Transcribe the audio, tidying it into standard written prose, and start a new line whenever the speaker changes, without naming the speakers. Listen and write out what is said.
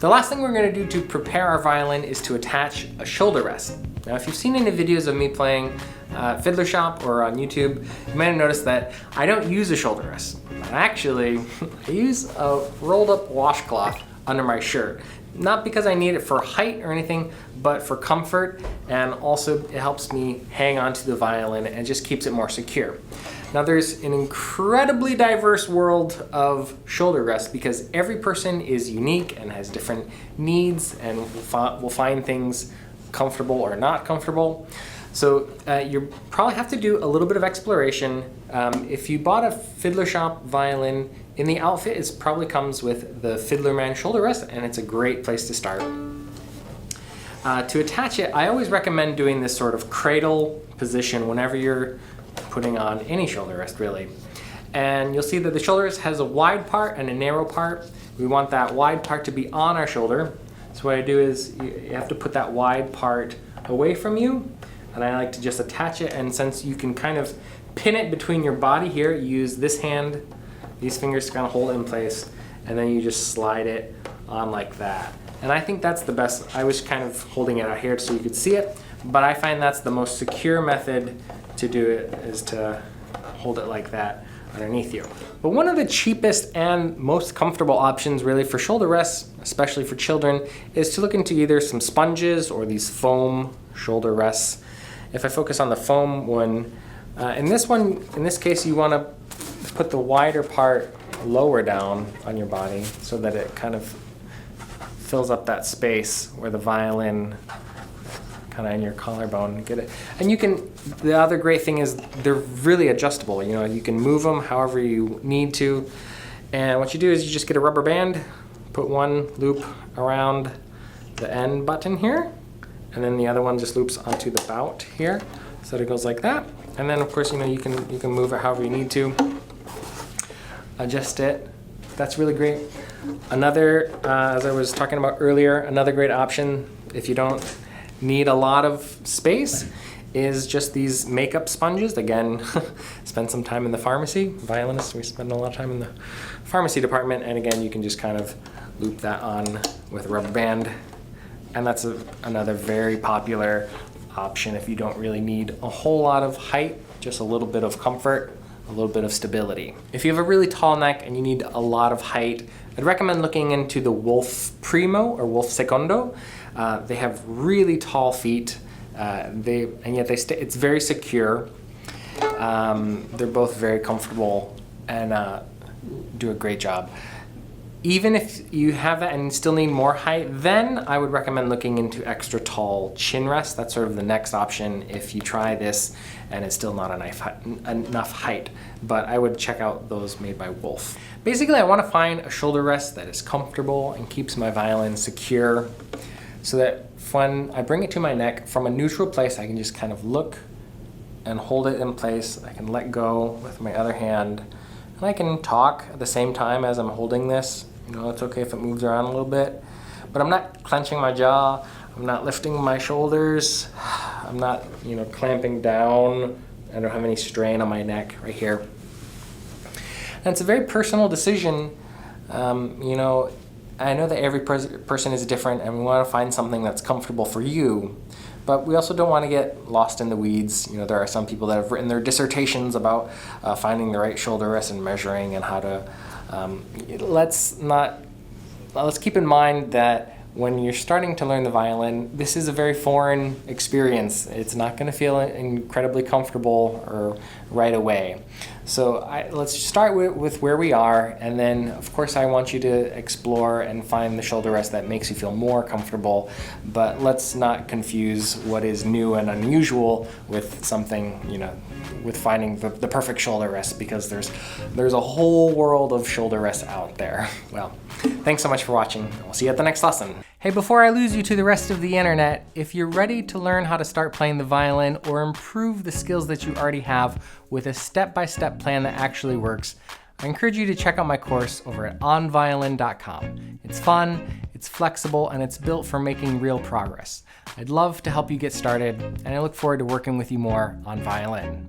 The last thing we're going to do to prepare our violin is to attach a shoulder rest. Now, if you've seen any videos of me playing Fiddler Shop or on YouTube, you might have noticed that I don't use a shoulder rest. Actually, I use a rolled up washcloth under my shirt. Not because I need it for height or anything, but for comfort, and also it helps me hang onto the violin and just keeps it more secure. Now there's an incredibly diverse world of shoulder rests because every person is unique and has different needs and will find things comfortable or not comfortable. So you probably have to do a little bit of exploration. If you bought a Fiddler Shop violin, in the outfit it probably comes with the Fiddlerman shoulder rest, and it's a great place to start. To attach it, I always recommend doing this sort of cradle position whenever you're putting on any shoulder rest, really. And you'll see that the shoulder rest has a wide part and a narrow part. We want that wide part to be on our shoulder. So what I do is you have to put that wide part away from you, and I like to just attach it, and since you can kind of pin it between your body here, you use this hand, these fingers to kind of hold it in place, and then you just slide it on like that. And I think that's the best. I was kind of holding it out here so you could see it, but I find that's the most secure method to do it, is to hold it like that underneath you. But one of the cheapest and most comfortable options really for shoulder rests, especially for children, is to look into either some sponges or these foam shoulder rests. If I focus on the foam one, in this case you want to put the wider part lower down on your body so that it kind of fills up that space where the violin kind of in your collarbone, get it. And you can, the other great thing is they're really adjustable. You know, you can move them however you need to. And what you do is you just get a rubber band, put one loop around the end button here, and then the other one just loops onto the bout here, so that it goes like that. And then of course, you know, you can move it however you need to, adjust it. That's really great. Another, as I was talking about earlier, another great option if you don't need a lot of space is just these makeup sponges. Again, spend some time in the pharmacy. Violinists, we spend a lot of time in the pharmacy department, and again, you can just kind of loop that on with a rubber band. And that's another very popular option if you don't really need a whole lot of height, just a little bit of comfort, a little bit of stability. If you have a really tall neck and you need a lot of height, I'd recommend looking into the Wolf Primo or Wolf Secondo. They have really tall feet, and yet it's very secure. They're both very comfortable and do a great job. Even if you have that and still need more height, then I would recommend looking into extra tall chin rests. That's sort of the next option if you try this and it's still not enough height. But I would check out those made by Wolf. Basically, I want to find a shoulder rest that is comfortable and keeps my violin secure, so that when I bring it to my neck from a neutral place, I can just kind of look and hold it in place. I can let go with my other hand, and I can talk at the same time as I'm holding this. You know, it's okay if it moves around a little bit, but I'm not clenching my jaw, I'm not lifting my shoulders, I'm not, you know, clamping down. I don't have any strain on my neck right here. And it's a very personal decision. You know, I know that every person is different, and we want to find something that's comfortable for you, but we also don't want to get lost in the weeds. You know, there are some people that have written their dissertations about finding the right shoulder rest and measuring and how to. Let's keep in mind that when you're starting to learn the violin, this is a very foreign experience. It's not going to feel incredibly comfortable or right away. So let's start with where we are, and then of course I want you to explore and find the shoulder rest that makes you feel more comfortable, but let's not confuse what is new and unusual with something, you know, with finding the perfect shoulder rest, because there's a whole world of shoulder rests out there. Well, thanks so much for watching, and we'll see you at the next lesson. Hey, before I lose you to the rest of the internet, if you're ready to learn how to start playing the violin or improve the skills that you already have with a step-by-step plan that actually works, I encourage you to check out my course over at onviolin.com. It's fun, it's flexible, and it's built for making real progress. I'd love to help you get started, and I look forward to working with you more on violin.com.